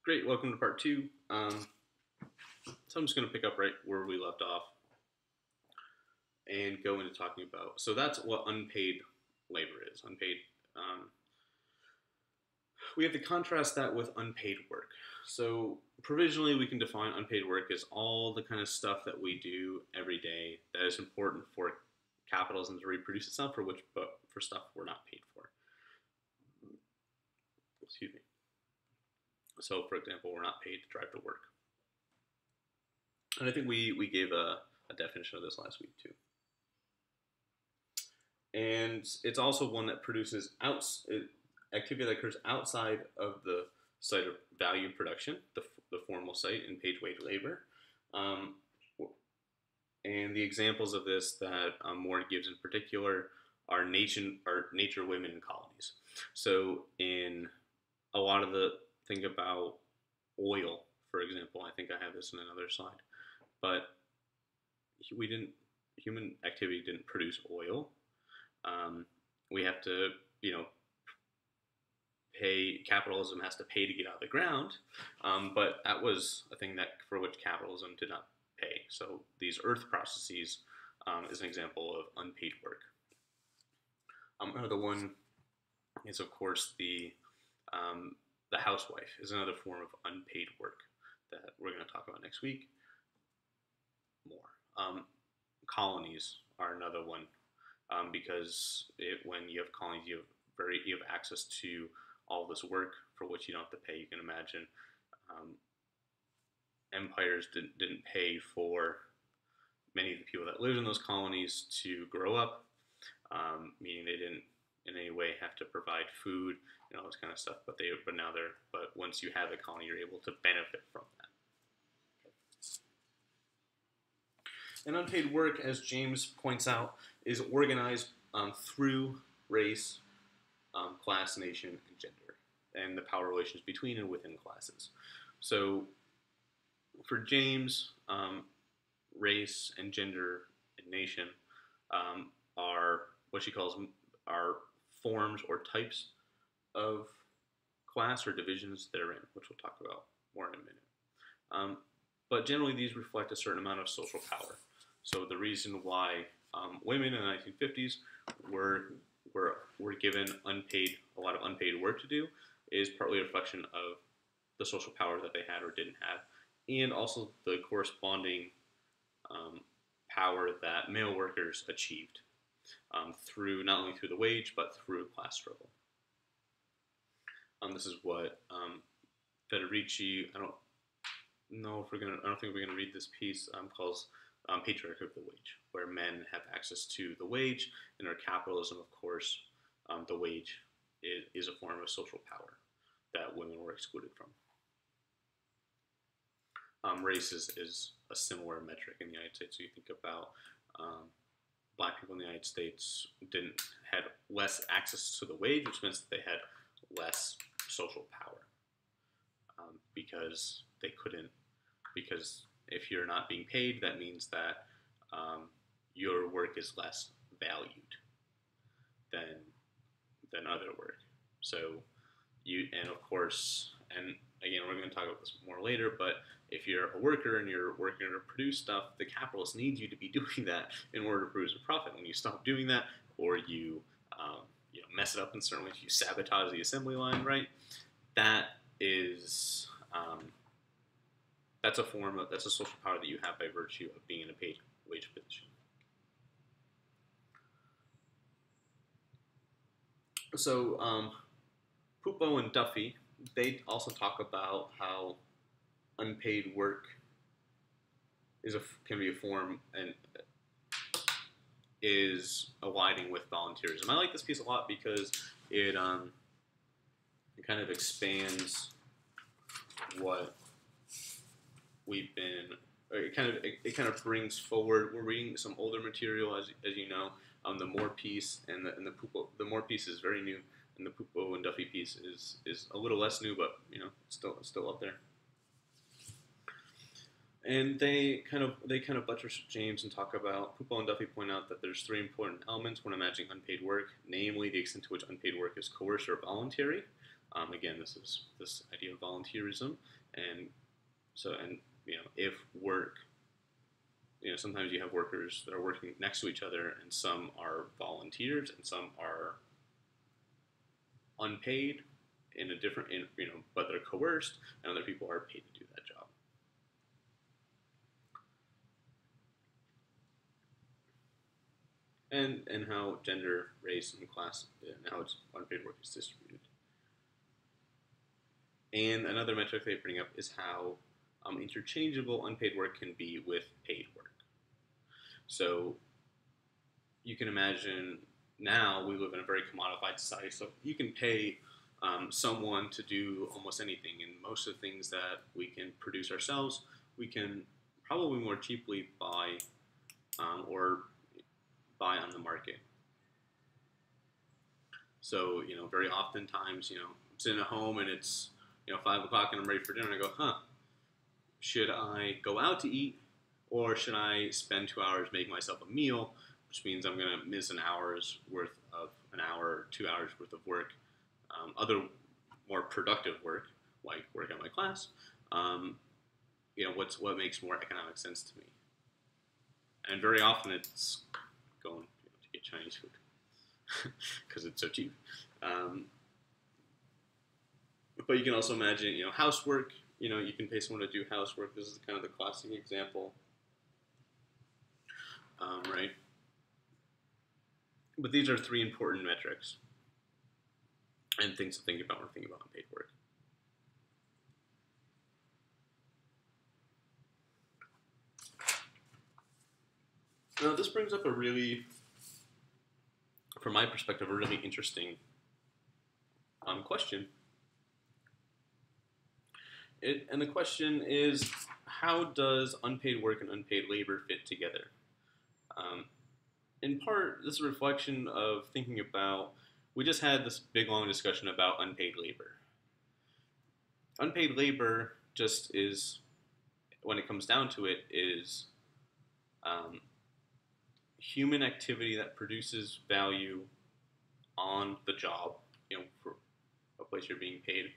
Great, welcome to part two. So I'm just going to pick up right where we left off and go into talking about. So that's what unpaid labor is. Unpaid. Um, we have to contrast that with unpaid work. So provisionally, we can define unpaid work as all the kind of stuff that we do every day that is important for capitalism to reproduce itself, but for stuff we're not paid for. Excuse me. So, for example, we're not paid to drive to work. And I think we gave a definition of this last week too. And it's also one that produces activity that occurs outside of the site of value production, the formal site in paid wage labor. Um, and the examples of this that Moore gives in particular are nature women in colonies. So in a lot of the think about oil, for example. I think I have this in another slide, but human activity didn't produce oil. We have to, pay. Capitalism has to pay to get out of the ground, but that was a thing that for which capitalism did not pay. So these earth processes is an example of unpaid work. Another one is, of course, the housewife is another form of unpaid work that we're going to talk about next week more. Colonies are another one because when you have colonies, you have access to all this work for which you don't have to pay. You can imagine empires didn't pay for many of the people that lived in those colonies to grow up, meaning they didn't in any way have to provide food and all this kind of stuff. But once you have a colony, you're able to benefit from that. And unpaid work, as James points out, is organized through race, class, nation, and gender, and the power relations between and within classes. So for James, race and gender and nation are what she calls are forms or types of class or divisions they're in, which we'll talk about more in a minute. But generally, these reflect a certain amount of social power. So the reason why women in the 1950s were given a lot of unpaid work to do is partly a reflection of the social power that they had or didn't have, and also the corresponding power that male workers achieved through not only through the wage but through class struggle. This is what Federici. I don't think we're gonna read this piece. Calls Patriarchy of the Wage, where men have access to the wage. In our capitalism, of course, the wage is a form of social power that women were excluded from. Race is a similar metric in the United States. So you think about black people in the United States had less access to the wage, which means that they had less social power because they couldn't. Because if you're not being paid, that means that your work is less valued than other work. So and of course, and again, we're going to talk about this more later, but if you're a worker and you're working to produce stuff, the capitalist needs you to be doing that in order to produce a profit. When you stop doing that, or you mess it up in certain ways, you sabotage the assembly line, right? That is that's a social power that you have by virtue of being in a paid wage position. So Pupo and Duffy, they also talk about how unpaid work can be a form and is aligning with volunteerism. I like this piece a lot because it kind of expands what we've been. It kind of brings forward. We're reading some older material, as you know. The Moore piece and the Pupo. The Moore piece is very new, and the Pupo and Duffy piece is a little less new, but still up there. And they kind of buttress James and talk about. Pupo and Duffy point out that there's three important elements when imagining unpaid work, namely the extent to which unpaid work is coerced or voluntary, Again, this is this idea of volunteerism, and if work, sometimes you have workers that are working next to each other, and some are volunteers and some are unpaid in a different, but they're coerced, and other people are paid to do that job. And how gender, race, and class, and how it's unpaid work is distributed. And another metric they bring up is how interchangeable unpaid work can be with paid work. So you can imagine now we live in a very commodified society, so you can pay someone to do almost anything, and most of the things that we can produce ourselves, we can probably more cheaply buy or buy on the market. So, very oftentimes, I'm sitting at home and it's, 5 o'clock and I'm ready for dinner, and I go, should I go out to eat, or should I spend 2 hours making myself a meal, which means I'm going to miss an hour, 2 hours worth of work, other more productive work, like work at my class. What makes more economic sense to me? And very often it's going to get Chinese food because it's so cheap. But you can also imagine, housework. You can pay someone to do housework. This is kind of the classic example, right? But these are 3 important metrics and things to think about when thinking about unpaid work. Now, this brings up from my perspective, a really interesting question. And the question is, how does unpaid work and unpaid labor fit together? In part, this is a reflection of thinking about, we just had this big long discussion about unpaid labor. Unpaid labor just is, when it comes down to it, is human activity that produces value on the job, for a place you're being paid.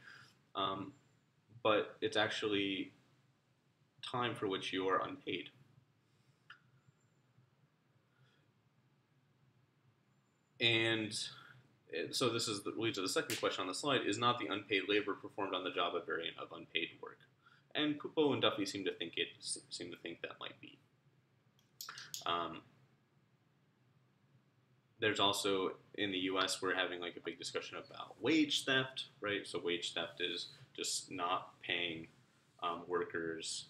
But it's actually time for which you are unpaid. And so this leads to the second question on the slide: is not the unpaid labor performed on the job a variant of unpaid work? And Coupeau and Duffy seem to think that might be. There's also, in the U.S., we're having like a big discussion about wage theft, right? So wage theft is just not paying workers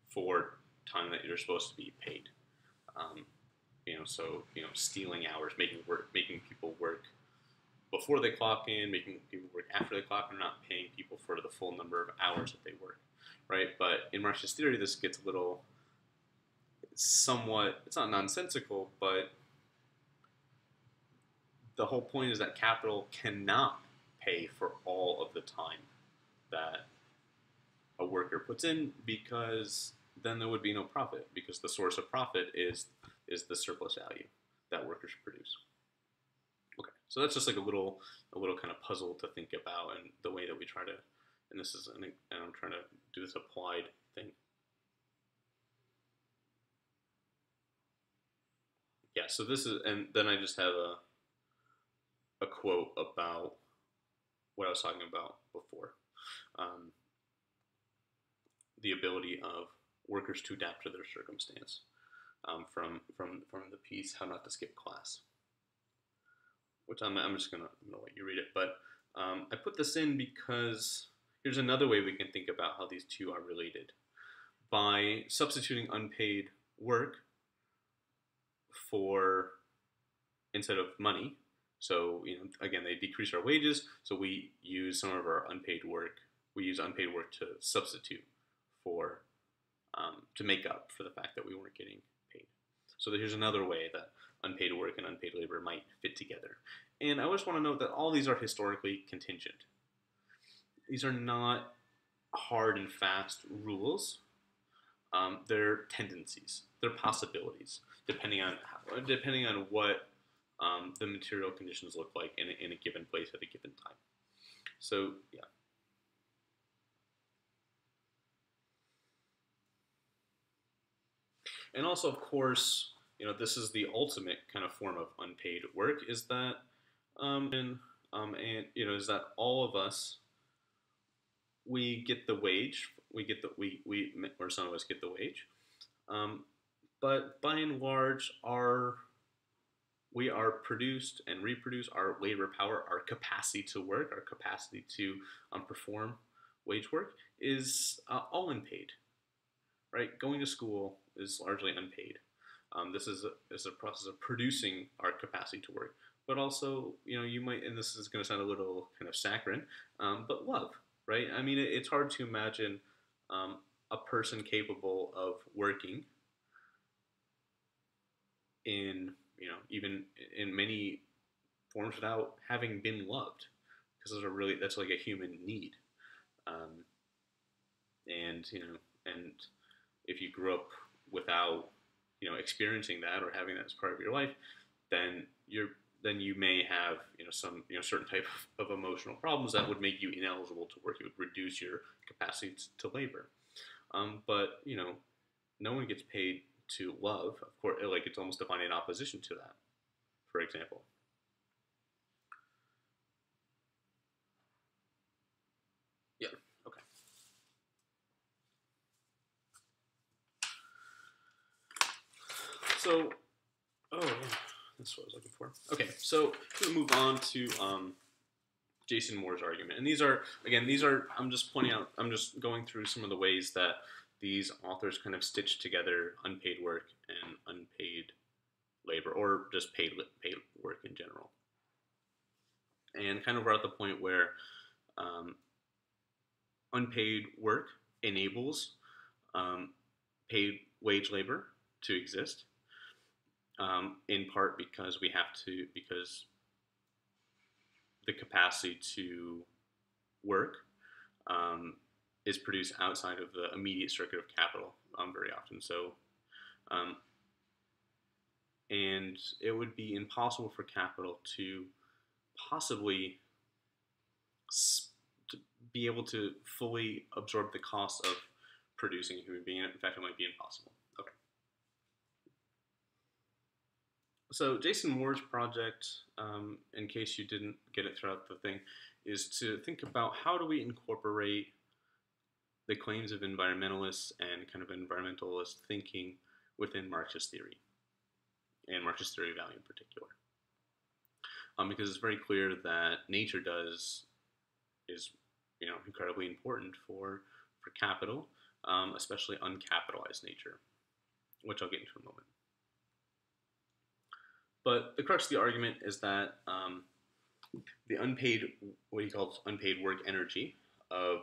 for time that you're supposed to be paid. Stealing hours, making people work before they clock in, making people work after they clock in, not paying people for the full number of hours that they work, right? But in Marxist theory, this gets a little, it's not nonsensical, but the whole point is that capital cannot pay for all of the time that a worker puts in, because then there would be no profit, because the source of profit is the surplus value that workers produce. Okay, so that's just like a little kind of puzzle to think about, and the way that we try to, and I'm trying to do this applied thing. Yeah, so this is, and then I just have a quote about what I was talking about before. The ability of workers to adapt to their circumstance, from the piece "How Not to Skip Class," which I'm just gonna let you read it. But I put this in because here's another way we can think about how these two are related. By substituting unpaid work instead of money. So, again, they decrease our wages, so we use some of our unpaid work. We use unpaid work to substitute for, to make up for the fact that we weren't getting paid. So here's another way that unpaid work and unpaid labor might fit together. And I just want to note that all these are historically contingent. These are not hard and fast rules. They're tendencies. They're possibilities, depending on what the material conditions look like in a given place at a given time. So yeah. And also, of course, this is the ultimate kind of form of unpaid work is that, and is that all of us, we get the wage, we get the we or some of us get the wage, um, but by and large, we are produced and reproduce our labor power, our capacity to work, our capacity to perform wage work is all unpaid, right? Going to school is largely unpaid. This is a process of producing our capacity to work, but also, you might, and this is going to sound a little kind of saccharine, but love, right? I mean, it's hard to imagine um, a person capable of working in, even in many forms without having been loved, because that's like a human need, um, and and if you grew up without experiencing that or having that as part of your life, then you may have some certain type of emotional problems that would make you ineligible to work. It would reduce your capacity to labor. But no one gets paid to love. Of course, like it's almost defined in opposition to that. For example. Yeah. Okay. So, oh yeah, that's what I was looking for. Okay, so we're gonna move on to Jason Moore's argument. And I'm just pointing out, I'm just going through some of the ways that these authors kind of stitch together unpaid work and unpaid labor, or just paid work in general. And kind of we're at the point where um, unpaid work enables um, paid wage labor to exist, in part because the capacity to work um, is produced outside of the immediate circuit of capital very often. So, um, and it would be impossible for capital to possibly to be able to fully absorb the cost of producing a human being. In fact, it might be impossible. Okay. So Jason Moore's project, in case you didn't get it throughout the thing, is to think about how do we incorporate the claims of environmentalists and kind of environmentalist thinking within Marxist theory, and Marxist theory of value in particular. Because it's very clear that nature is incredibly important for capital, especially uncapitalized nature, which I'll get into in a moment. But the crux of the argument is that the what he calls unpaid work energy of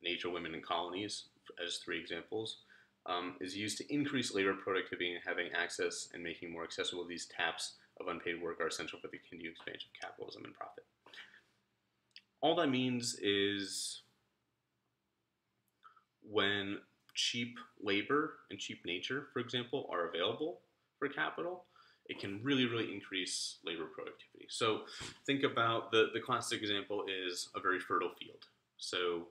nature, women, and colonies, as three examples, is used to increase labor productivity, and having access and making more accessible these taps of unpaid work are essential for the continued expansion of capitalism and profit. All that means is when cheap labor and cheap nature, for example, are available for capital, it can really, really increase labor productivity. So think about the classic example is a very fertile field. So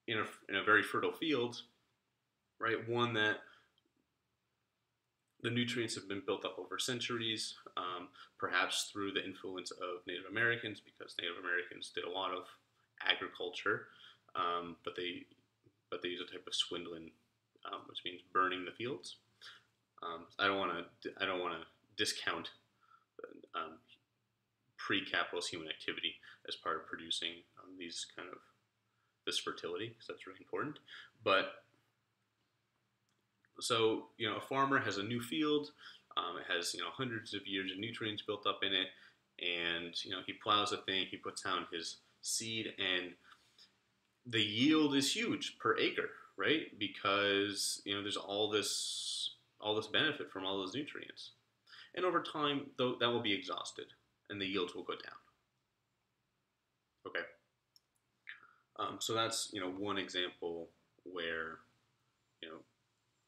in a very fertile field, right, one that the nutrients have been built up over centuries, perhaps through the influence of Native Americans, because Native Americans did a lot of agriculture, but they use a type of swindling, which means burning the fields. I don't want to discount pre-capitalist human activity as part of producing this fertility, because that's really important. But so a farmer has a new field. It has hundreds of years of nutrients built up in it, and he plows a thing. He puts down his seed, and the yield is huge per acre, right? Because there's all this benefit from all those nutrients, and over time, though, that will be exhausted, and the yields will go down. Okay, so that's one example where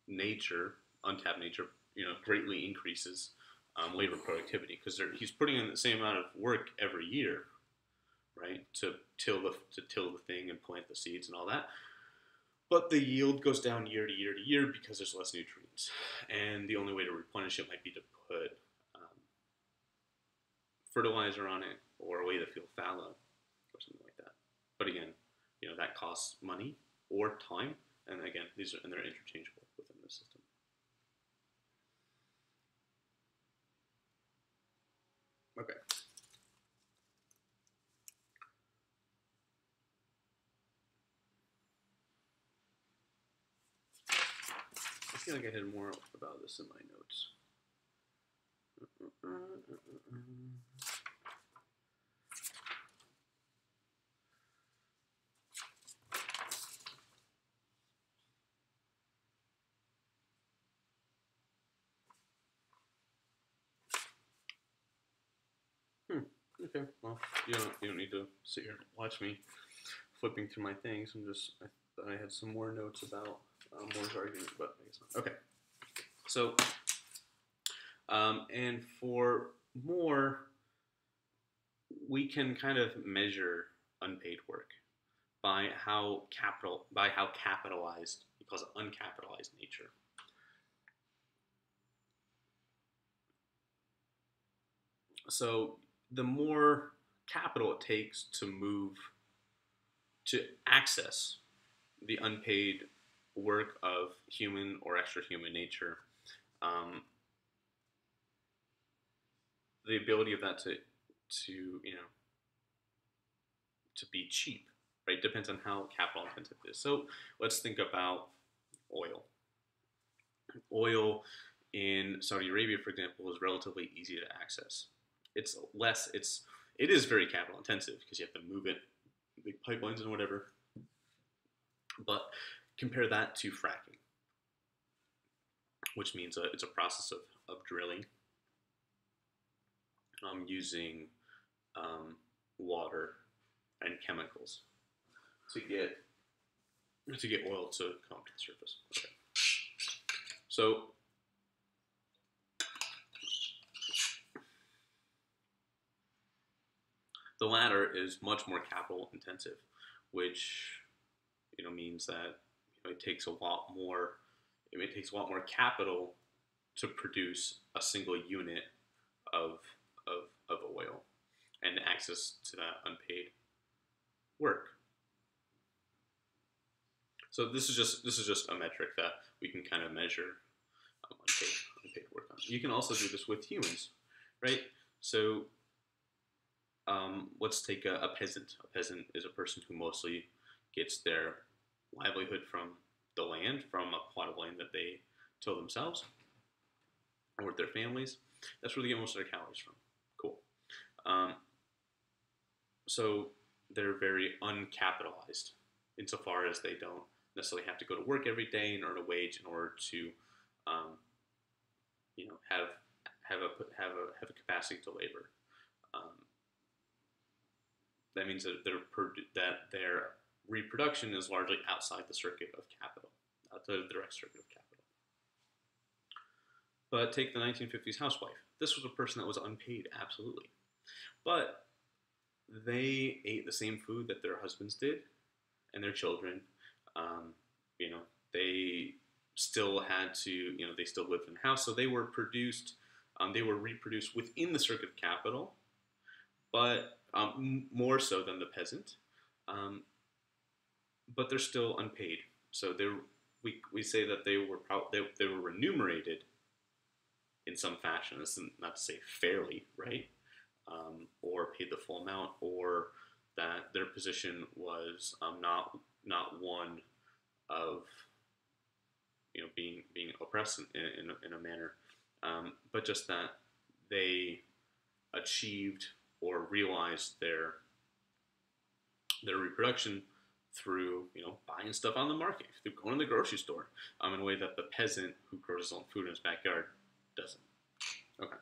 nature, untapped nature, greatly increases labor productivity, because he's putting in the same amount of work every year, right? To till the thing and plant the seeds and all that. But the yield goes down year to year to year because there's less nutrients, and the only way to replenish it might be to put fertilizer on it or a way to fill fallow or something like that. But again, that costs money or time, and again, they're interchangeable within the system. Okay. I feel like I had more about this in my notes. Okay, well, you don't need to sit here and watch me flipping through my things. I thought I had some more notes about Moore's argument, but I guess not. Okay, so and for Moore, we can kind of measure unpaid work by how capitalized, he calls it uncapitalized nature. So the more capital it takes to access the unpaid work of human or extra human nature, the ability of that to be cheap, right, depends on how capital intensive it is. So let's think about oil. Oil in Saudi Arabia, for example, is relatively easy to access. It is very capital intensive because you have to move it, big pipelines and whatever. But compare that to fracking, which means it's a process of drilling, using water and chemicals to get oil to come to the surface. Okay. So the latter is much more capital intensive, which means that it takes a lot more. It takes a lot more capital to produce a single unit of oil and access to that unpaid work. So this is just a metric that we can kind of measure unpaid work on. You can also do this with humans, right? So let's take a peasant. A peasant is a person who mostly gets their livelihood from the land, from a plot of land that they till themselves or with their families. That's where they get most of their calories from. Cool. So they're very uncapitalized insofar as they don't necessarily have to go to work every day and earn a wage in order to, have a capacity to labor. That means that their reproduction is largely outside the circuit of capital, outside of the direct circuit of capital. But take the 1950s housewife. This was a person that was unpaid, absolutely. But they ate the same food that their husbands did and their children. They still had to, they still lived in the house. So they were reproduced within the circuit of capital, but more so than the peasant. But they're still unpaid. So we say that they were remunerated in some fashion. This is not to say fairly, right? Or paid the full amount, or that their position was not one of being oppressed in a manner, but just that they achieved or realized their reproduction through buying stuff on the market, through going to the grocery store, in a way that the peasant who grows his own food in his backyard doesn't. Okay.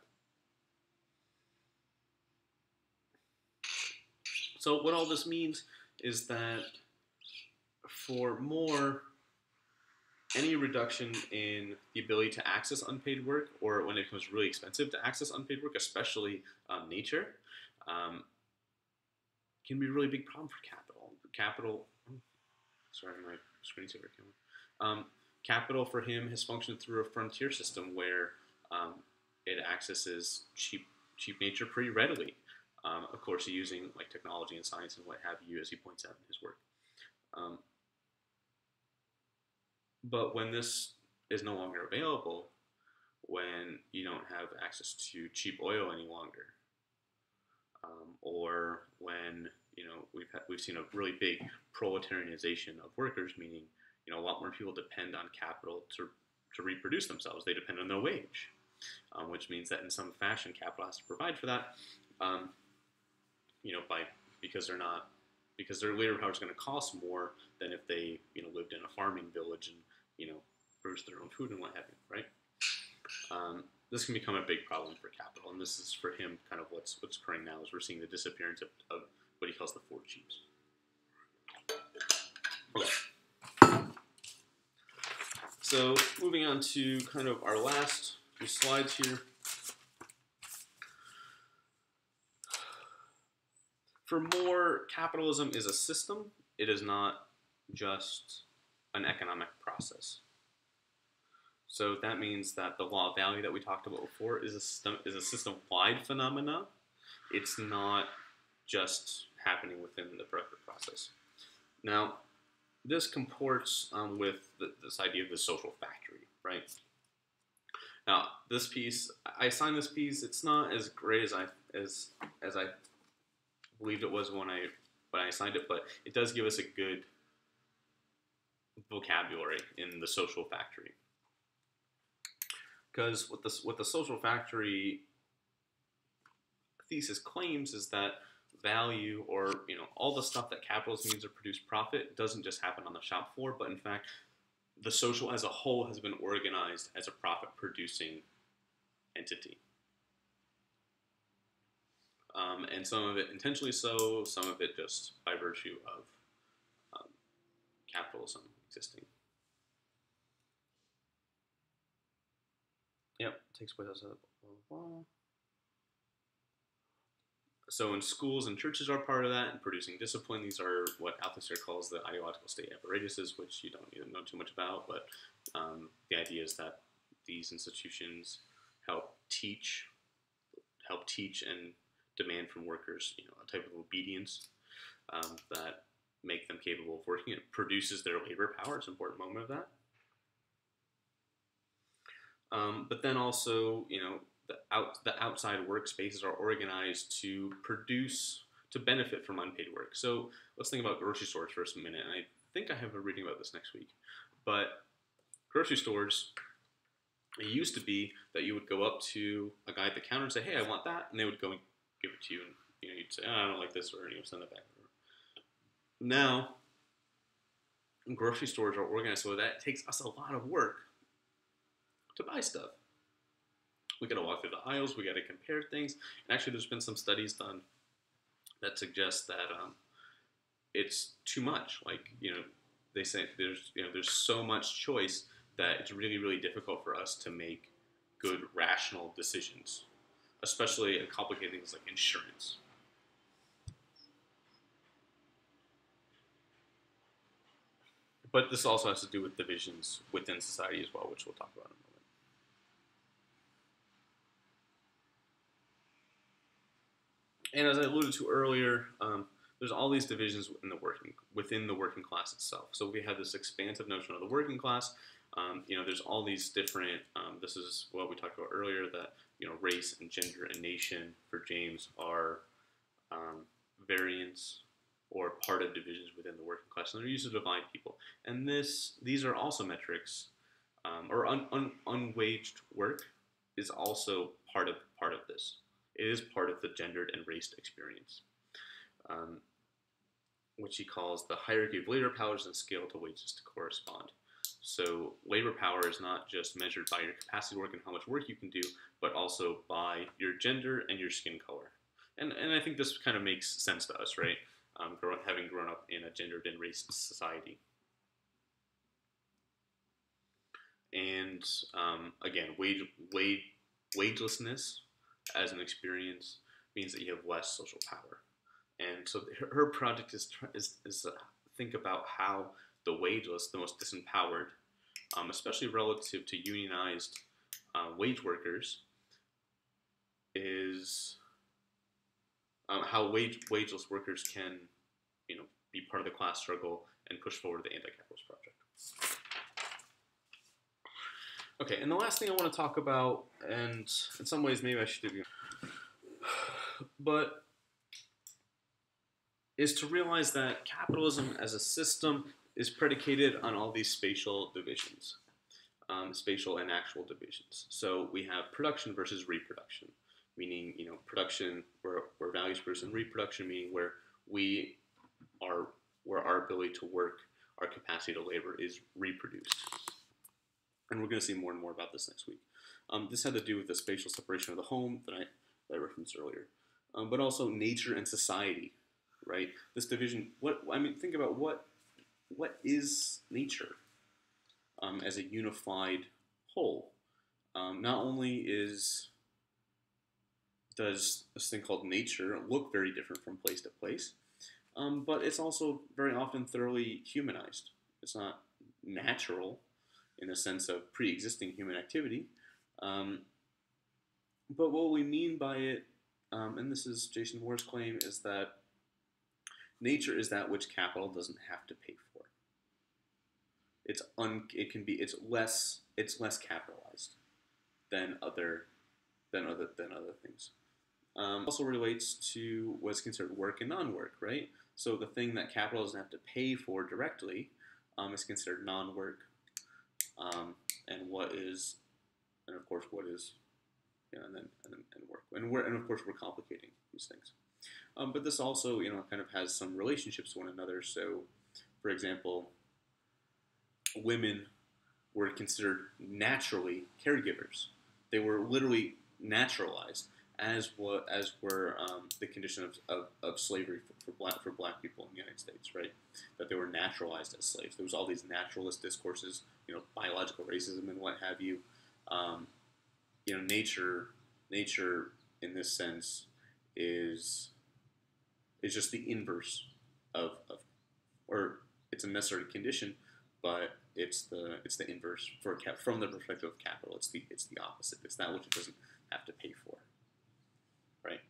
So what all this means is that for Moore, any reduction in the ability to access unpaid work, or when it becomes really expensive to access unpaid work, especially nature, can be a really big problem for capital. Capital, sorry, my screensaver came on. Capital for him has functioned through a frontier system where it accesses cheap nature pretty readily. Of course, using like technology and science and what have you, as he points out in his work. But when this is no longer available, when you don't have access to cheap oil any longer, or when we've seen a really big proletarianization of workers, meaning a lot more people depend on capital to reproduce themselves. They depend on their wage, which means that in some fashion, capital has to provide for that. Because their labor power is going to cost more than if they lived in a farming village and produced their own food and what have you, right? This can become a big problem for capital, and this is for him kind of what's occurring now is we're seeing the disappearance of what he calls the four chiefs. Okay. So moving on to kind of our last few slides here. For Moore, capitalism is a system. It is not just an economic process. So that means that the law of value that we talked about before is a system-wide phenomena. It's not just happening within the productive process. Now, this comports with this idea of the social factory, right? Now, this piece, I assigned this piece. It's not as great as I believed it was when I assigned it, but it does give us a good vocabulary in the social factory. Because what the social factory thesis claims is that value, or all the stuff that capitalism needs to produce profit, doesn't just happen on the shop floor, but in fact, the social as a whole has been organized as a profit-producing entity. And some of it intentionally so, some of it just by virtue of capitalism existing. Yep, takes place as a blah, blah, blah. So in schools and churches are part of that, and producing discipline. These are what Althusser calls the ideological state apparatuses, which you don't need to know too much about, but the idea is that these institutions help teach and demand from workers, a type of obedience that make them capable of working. It produces their labor power. It's an important moment of that. But then also, the outside workspaces are organized to benefit from unpaid work. So let's think about grocery stores for a minute. And I think I have a reading about this next week. But grocery stores, it used to be that you would go up to a guy at the counter and say, "Hey, I want that," and they would go and give it to you, and you'd say, "Oh, I don't like this," or send it back. Now, grocery stores are organized so that it takes us a lot of work to buy stuff. We got to walk through the aisles. We got to compare things. And actually, there's been some studies done that suggest that it's too much. Like they say there's so much choice that it's really, really difficult for us to make good, rational decisions, especially in complicated things like insurance. But this also has to do with divisions within society as well, which we'll talk about in a moment. And as I alluded to earlier, there's all these divisions within the working class itself. So we have this expansive notion of the working class. There's all these different. This is what we talked about earlier, that race and gender and nation for James are variants or part of divisions within the working class, and they're used to divide people. And these are also metrics, or unwaged work is also part of this. It is part of the gendered and raced experience, which he calls the hierarchy of labor powers and scale to wages to correspond. So labor power is not just measured by your capacity to work and how much work you can do, but also by your gender and your skin color. And I think this kind of makes sense to us, right? Having grown up in a gendered and raced society. And again, wagelessness as an experience means that you have less social power. And so her project is think about how the wageless, the most disempowered, especially relative to unionized wage workers, is how wageless workers can, be part of the class struggle and push forward the anti-capitalist project. Okay, and the last thing I want to talk about, and in some ways maybe I should do, but is to realize that capitalism as a system is predicated on all these spatial divisions, spatial and actual divisions. So we have production versus reproduction, meaning production where values produce, and reproduction meaning where our ability to work, our capacity to labor is reproduced. And we're going to see more and more about this next week. This had to do with the spatial separation of the home that I referenced earlier, but also nature and society, right? This division. Think about what is nature as a unified whole. Not only does this thing called nature look very different from place to place, but it's also very often thoroughly humanized. It's not natural in the sense of pre-existing human activity. But what we mean by it, and this is Jason Moore's claim, is that nature is that which capital doesn't have to pay for. It's less capitalized than other things. Also relates to what's considered work and non-work, right? So the thing that capital doesn't have to pay for directly is considered non-work, and of course what is, and work, and of course we're complicating these things. But this also, kind of has some relationships to one another. So, for example, women were considered naturally caregivers. They were literally naturalized, as were the condition of slavery for black people in the United States, right? That they were naturalized as slaves. There was all these naturalist discourses, biological racism and what have you. Nature in this sense is just the inverse or it's a necessary condition, but it's the inverse from the perspective of capital. It's the opposite. It's that which it doesn't have to pay for, right?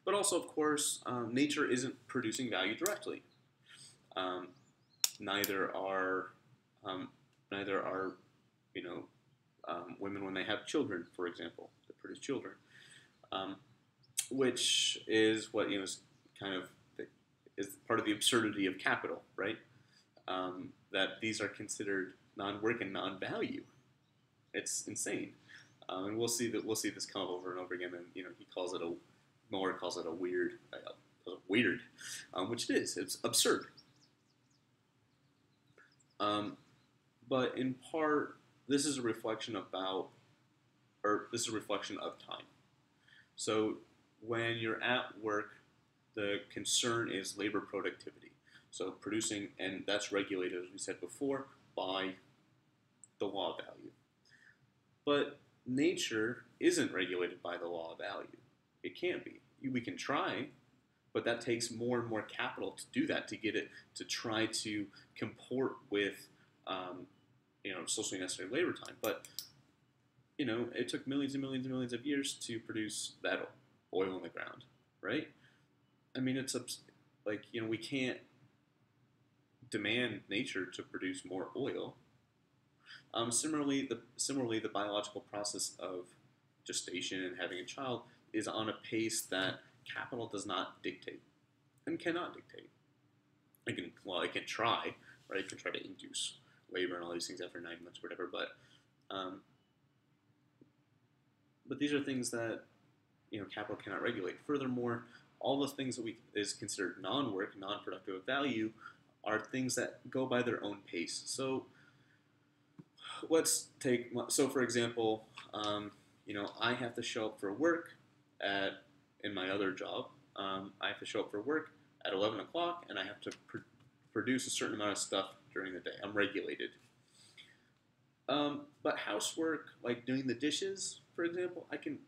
But also, of course, nature isn't producing value directly. Neither are women when they have children, for example, that produce children, which is what is kind of is part of the absurdity of capital, right? That these are considered non-work and non-value. It's insane, and we'll see this come up over and over again. And Moore calls it a weird, which it is. It's absurd. But in part, this is a reflection of time. So when you're at work, the concern is labor productivity. So producing, and that's regulated, as we said before, by the law of value. But nature isn't regulated by the law of value. It can't be. We can try, but that takes more and more capital to do that, to get it to try to comport with socially necessary labor time. But it took millions and millions and millions of years to produce that oil in the ground, right? I mean, it's like we can't demand nature to produce more oil. Similarly, the biological process of gestation and having a child is on a pace that capital does not dictate and cannot dictate. It can try, right? It can try to induce labor and all these things after 9 months or whatever, but these are things that capital cannot regulate. Furthermore, all the things that is considered non-work, non-productive of value, are things that go by their own pace. So for example, I have to show up for work in my other job. I have to show up for work at 11 o'clock, and I have to produce a certain amount of stuff during the day. I'm regulated. But housework, like doing the dishes, for example, I can.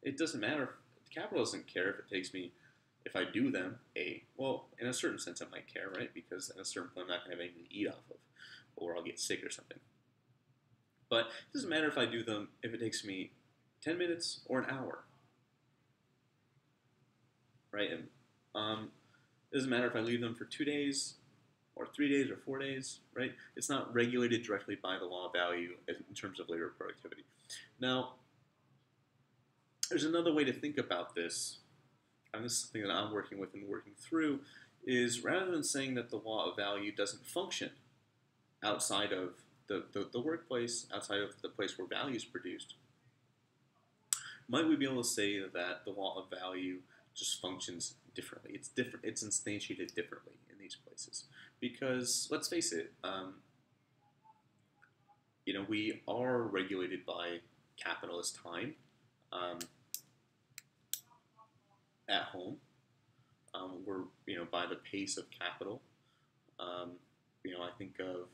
It doesn't matter. Capital doesn't care if it takes me, if I do them. Well, in a certain sense, it might care, right? Because at a certain point, I'm not going to have anything to eat off of, or I'll get sick or something. But it doesn't matter if I do them if it takes me 10 minutes or an hour, right? And it doesn't matter if I leave them for 2 days or 3 days or 4 days, right? It's not regulated directly by the law of value in terms of labor productivity. Now, there's another way to think about this, and this is something that I'm working with and working through, is rather than saying that the law of value doesn't function outside of the workplace, outside of the place where value is produced, might we be able to say that the law of value just functions differently? It's different. It's instantiated differently in these places because let's face it, we are regulated by capitalist time um, at home. We're by the pace of capital. Um, I think of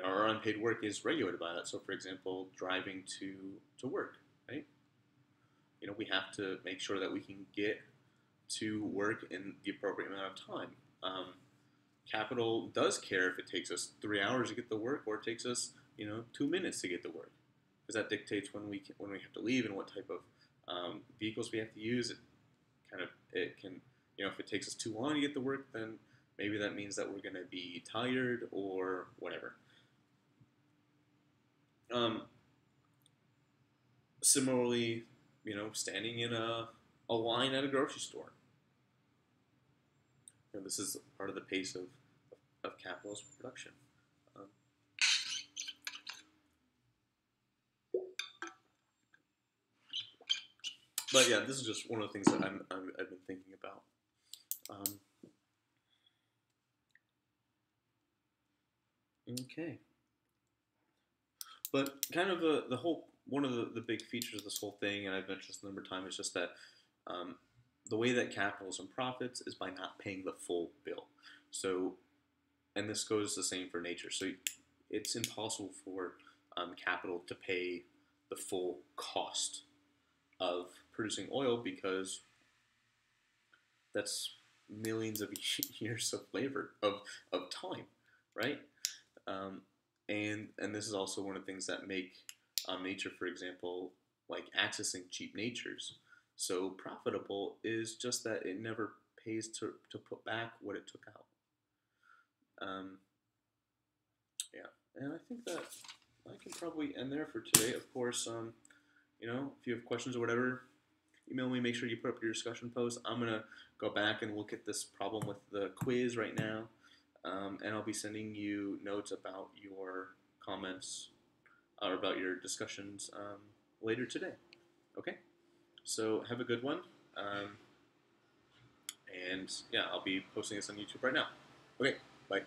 our unpaid work is regulated by that. So, for example, driving to work, right? We have to make sure that we can get to work in the appropriate amount of time. Um, Capital does care if it takes us 3 hours to get to work or it takes us 2 minutes to get to work, because that dictates when we have to leave and what type of vehicles we have to use. It can if it takes us too long to get to work, then maybe that means that we're going to be tired or whatever. Um, Similarly, standing in a line at a grocery store. This is part of the pace of capitalist production. Um, but yeah, this is just one of the things that I've been thinking about. Um, okay, but kind of the whole one of the big features of this whole thing, and I've mentioned this a number of times, is just that um, the way that capitalism profits is by not paying the full bill. So, and this goes the same for nature. So it's impossible for capital to pay the full cost of producing oil because that's millions of years of labor of time, right? Um, and this is also one of the things that make nature, for example, like accessing cheap natures, so profitable is just that it never pays to put back what it took out. Um, yeah, and I think that I can probably end there for today. Of course, if you have questions or whatever, email me. Make sure you put up your discussion post. I'm gonna go back and look at this problem with the quiz right now, and I'll be sending you notes about your comments or about your discussions later today. Okay, so have a good one, and yeah, I'll be posting this on YouTube right now. Okay, bye.